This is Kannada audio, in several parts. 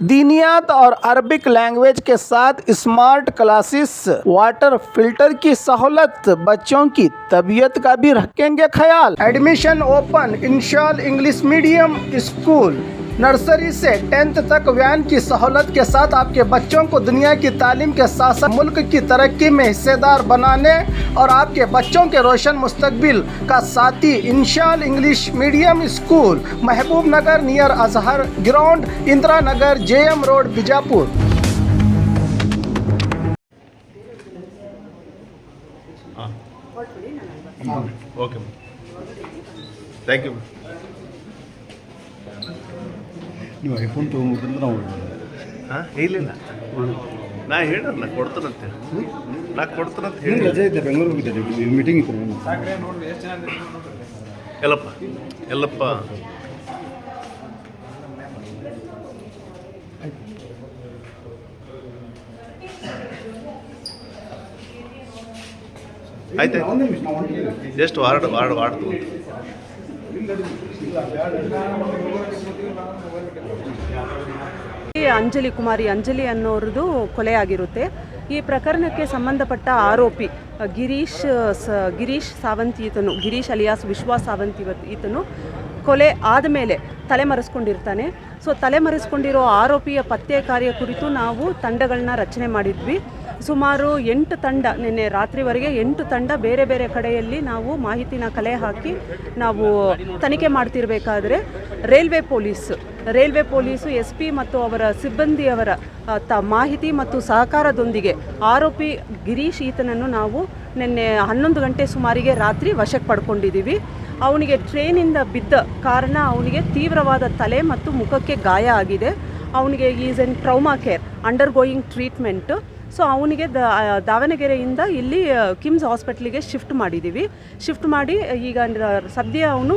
दीनियात और अरबिक लैंग्वेज के साथ स्मार्ट क्लासेस, वाटर फिल्टर की सहूलत, बच्चों की तबीयत का भी रखेंगे ख्याल। एडमिशन ओपन इंशाल इंग्लिश मीडियम स्कूल। नर्सरी से 10th तक वैन की सहूलत के साथ आपके बच्चों को दुनिया की तालीम के साथ साथ मुल्क की तरक्की में हिस्सेदार बनाने और आपके बच्चों के रोशन मुस्तकबिल का साथी इंशाल English medium school, Mehboob Nagar near Azhar ground, Indira Nagar, JM road, Bijapur. Okay, thank you. ನೀವು ಐಫೋನ್ ತೊಗೊಂಡ್ಬಿಟ್ಟಿದ್ರೆ ನಾವು ಹಾಂ ಇಲ್ಲ ನಾ ಹೇಳಲ್ಲ ಕೊಡ್ತಾನಂತೆ, ನಾ ಕೊಡ್ತಾನಂತ ಹೇಳಿ ರಜೆ ಇದ್ದೆ, ಬೆಂಗಳೂರು ಹೋಗಿದ್ದೆ, ಮೀಟಿಂಗ್ ಇತ್ತು. ಎಲ್ಲಪ್ಪ ಆಯ್ತು, ಜಸ್ಟ್ ವಾರ್ಡ್ ಅಂಜಲಿ ಕುಮಾರಿ ಅನ್ನೋರದು ಕೊಲೆ ಆಗಿರುತ್ತೆ. ಈ ಪ್ರಕರಣಕ್ಕೆ ಸಂಬಂಧಪಟ್ಟ ಆರೋಪಿ ಗಿರೀಶ್ ಸಾವಂತ್ ಈತನು, ಗಿರೀಶ್ ಅಲಿಯಾಸ್ ವಿಶ್ವಾಸ್ ಸಾವಂತ್ ಈತನು ಕೊಲೆ ಆದಮೇಲೆ ತಲೆಮರೆಸ್ಕೊಂಡಿರ್ತಾನೆ. ಸೊ ತಲೆಮರೆಸ್ಕೊಂಡಿರೋ ಆರೋಪಿಯ ಪತ್ತೆ ಕಾರ್ಯ ಕುರಿತು ನಾವು ತಂಡಗಳನ್ನ ರಚನೆ ಮಾಡಿದ್ವಿ. ಸುಮಾರು 8 ತಂಡ, ನಿನ್ನೆ ರಾತ್ರಿವರೆಗೆ 8 ತಂಡ ಬೇರೆ ಬೇರೆ ಕಡೆಯಲ್ಲಿ ನಾವು ಮಾಹಿತಿನ ಕಲೆ ಹಾಕಿ ನಾವು ತನಿಖೆ ಮಾಡ್ತಿರ್ಬೇಕಾದ್ರೆ ರೈಲ್ವೆ ಪೊಲೀಸು SP ಮತ್ತು ಅವರ ಸಿಬ್ಬಂದಿಯವರ ಮಾಹಿತಿ ಮತ್ತು ಸಹಕಾರದೊಂದಿಗೆ ಆರೋಪಿ ಗಿರೀಶ್ ಈತನನ್ನು ನಾವು ನಿನ್ನೆ 11 ಗಂಟೆ ಸುಮಾರಿಗೆ ರಾತ್ರಿ ವಶಕ್ಕೆ ಪಡ್ಕೊಂಡಿದ್ದೀವಿ. ಅವನಿಗೆ ಟ್ರೈನಿಂದ ಬಿದ್ದ ಕಾರಣ ಅವನಿಗೆ ತೀವ್ರವಾದ ತಲೆ ಮತ್ತು ಮುಖಕ್ಕೆ ಗಾಯ ಆಗಿದೆ. ಅವನಿಗೆ is in trauma care, under going treatment. So ಅವನಿಗೆ ದಾವಣಗೆರೆಯಿಂದ ಇಲ್ಲಿ ಕಿಮ್ಸ್ ಹಾಸ್ಪಿಟ್ಲಿಗೆ ಶಿಫ್ಟ್ ಮಾಡಿ ಈಗ ಸದ್ಯ ಅವನು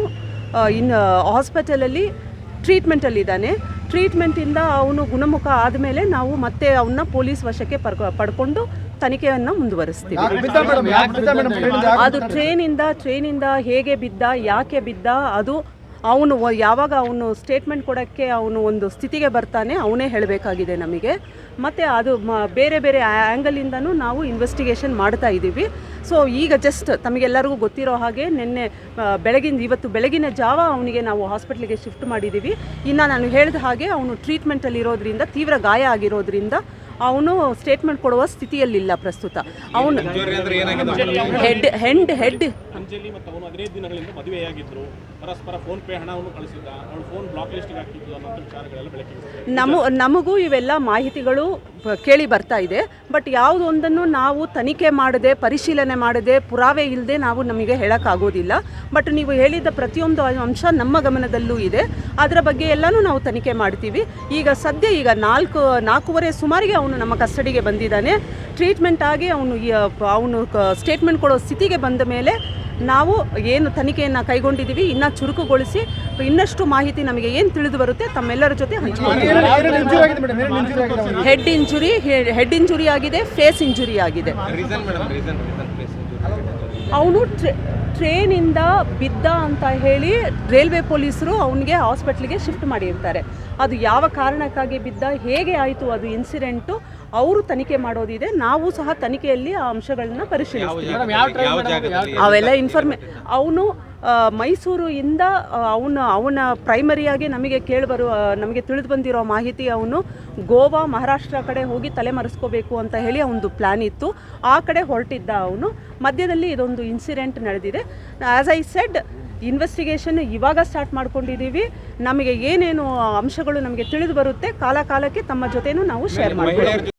ಹಾಸ್ಪಿಟಲಲ್ಲಿ ಟ್ರೀಟ್ಮೆಂಟಲ್ಲಿದ್ದಾನೆ. ಟ್ರೀಟ್ಮೆಂಟಿಂದ ಅವನು ಗುಣಮುಖ ಆದಮೇಲೆ ನಾವು ಮತ್ತೆ ಅವನ್ನ ಪೊಲೀಸ್ ವಶಕ್ಕೆ ಪಡ್ಕೊಂಡು ತನಿಖೆಯನ್ನು ಮುಂದುವರಿಸ್ತೀವಿ. ಅದು ಟ್ರೈನಿಂದ ಹೇಗೆ ಬಿದ್ದ, ಯಾಕೆ ಬಿದ್ದ, ಅದು ಅವನು ಯಾವಾಗ ಅವನು ಸ್ಟೇಟ್ಮೆಂಟ್ ಕೊಡೋಕ್ಕೆ ಅವನು ಒಂದು ಸ್ಥಿತಿಗೆ ಬರ್ತಾನೆ ಅವನೇ ಹೇಳಬೇಕಾಗಿದೆ ನಮಗೆ. ಮತ್ತು ಅದು ಬೇರೆ ಬೇರೆ ಆ್ಯಂಗಲಿಂದನೂ ನಾವು ಇನ್ವೆಸ್ಟಿಗೇಷನ್ ಮಾಡ್ತಾ ಇದ್ದೀವಿ. ಸೊ ಈಗ ಜಸ್ಟ್ ತಮಗೆಲ್ಲರಿಗೂ ಗೊತ್ತಿರೋ ಹಾಗೆ ಇವತ್ತು ಬೆಳಗಿನ ಜಾವ ಅವನಿಗೆ ನಾವು ಹಾಸ್ಪಿಟ್ಲಿಗೆ ಶಿಫ್ಟ್ ಮಾಡಿದ್ದೀವಿ. ಇನ್ನು ನಾನು ಹೇಳಿದ ಹಾಗೆ ಅವನು ಟ್ರೀಟ್ಮೆಂಟಲ್ಲಿರೋದ್ರಿಂದ, ತೀವ್ರ ಗಾಯ ಆಗಿರೋದ್ರಿಂದ ಅವನು ಸ್ಟೇಟ್ಮೆಂಟ್ ಕೊಡುವ ಸ್ಥಿತಿಯಲ್ಲಿಲ್ಲ ಪ್ರಸ್ತುತ. ಅವನು ಹೆಡ್ ಅಂಜಲಿ ಮತ್ತು ಅವನು 15 ದಿನಗಳಿಂದ ಮದುವೆಯಾಗಿದ್ದರು, ಪರಸ್ಪರ ಫೋನ್ ಪೇ ಹಣವನ್ನು ಕಳಿಸಿದ್ದ, ಅವಳು ಫೋನ್ ಬ್ಲಾಕ್ ಲಿಸ್ಟ್ಗೆ ಹಾಕಿದ್ದು ಅನ್ನೋ ವಿಚಾರಗಳೆಲ್ಲ ಬೆಳಕಿದೆ. ನಮಗೂ ಇವೆಲ್ಲ ಮಾಹಿತಿಗಳು ಕೇಳಿ ಬರ್ತಾ ಇದೆ. ಬಟ್ ಯಾವುದೊಂದನ್ನು ನಾವು ತನಿಖೆ ಮಾಡದೆ, ಪರಿಶೀಲನೆ ಮಾಡದೆ, ಪುರಾವೆ ಇಲ್ಲದೆ ನಮಗೆ ಹೇಳೋಕ್ಕಾಗೋದಿಲ್ಲ. ಬಟ್ ನೀವು ಹೇಳಿದ ಪ್ರತಿಯೊಂದು ಅಂಶ ನಮ್ಮ ಗಮನದಲ್ಲೂ ಇದೆ. ಅದರ ಬಗ್ಗೆ ಎಲ್ಲನೂ ನಾವು ತನಿಖೆ ಮಾಡ್ತೀವಿ. ಈಗ 4:15 ಸುಮಾರಿಗೆ ಅವನು ನಮ್ಮ ಕಸ್ಟಡಿಗೆ ಬಂದಿದ್ದಾನೆ. ಟ್ರೀಟ್ಮೆಂಟ್ ಆಗಿ ಅವನು ಸ್ಟೇಟ್ಮೆಂಟ್ ಕೊಡೋ ಸ್ಥಿತಿಗೆ ಬಂದ ಮೇಲೆ ನಾವು ಏನು ತನಿಖೆಯನ್ನು ಕೈಗೊಂಡಿದ್ದೀವಿ ಇನ್ನು ಚುರುಕುಗೊಳಿಸಿ ಇನ್ನಷ್ಟು ಮಾಹಿತಿ ನಮಗೆ ಏನು ತಿಳಿದು ಬರುತ್ತೆ ತಮ್ಮೆಲ್ಲರ ಜೊತೆ ಹಂಚ್ಕೊಳ್ತೀವಿ. ಹೆಡ್ ಇಂಜುರಿ ಆಗಿದೆ, ಫೇಸ್ ಇಂಜುರಿ ಆಗಿದೆ. ಅವನು ಟ್ರೈನಿಂದ ಬಿದ್ದ ಅಂತ ಹೇಳಿ ರೈಲ್ವೆ ಪೊಲೀಸರು ಅವನಿಗೆ ಹಾಸ್ಪಿಟ್ಲಿಗೆ ಶಿಫ್ಟ್ ಮಾಡಿರ್ತಾರೆ. ಅದು ಯಾವ ಕಾರಣಕ್ಕಾಗಿ ಬಿದ್ದ, ಹೇಗೆ ಆಯಿತು ಅದು ಇನ್ಸಿಡೆಂಟು, ಅವರು ತನಿಖೆ ಮಾಡೋದಿದೆ. ನಾವು ಸಹ ತನಿಖೆಯಲ್ಲಿ ಆ ಅಂಶಗಳನ್ನ ಪರಿಶೀಲಿಸ್ತೀವಿ. ಅವೆಲ್ಲ ಅವನು ಮೈಸೂರಿಂದ ಅವನ ಪ್ರೈಮರಿಯಾಗಿ ನಮಗೆ ತಿಳಿದು ಬಂದಿರೋ ಮಾಹಿತಿ, ಅವನು ಗೋವಾ, ಮಹಾರಾಷ್ಟ್ರ ಕಡೆ ಹೋಗಿ ತಲೆಮರೆಸ್ಕೋಬೇಕು ಅಂತ ಹೇಳಿ ಅವನದು ಪ್ಲ್ಯಾನ್ ಇತ್ತು. ಆ ಕಡೆ ಹೊರಟಿದ್ದ ಅವನು. ಮಧ್ಯದಲ್ಲಿ ಇದೊಂದು ಇನ್ಸಿಡೆಂಟ್ ನಡೆದಿದೆ. ಆ್ಯಸ್ ಐ ಸೆಡ್, ಇನ್ವೆಸ್ಟಿಗೇಷನ್ ಇವಾಗ ಸ್ಟಾರ್ಟ್ ಮಾಡ್ಕೊಂಡಿದ್ದೀವಿ. ನಮಗೆ ಏನೇನು ಅಂಶಗಳು ನಮಗೆ ತಿಳಿದು ಬರುತ್ತೆ ಕಾಲಕ್ಕೆ ತಮ್ಮ ಜೊತೆನೂ ನಾವು ಶೇರ್ ಮಾಡ್ತೀವಿ.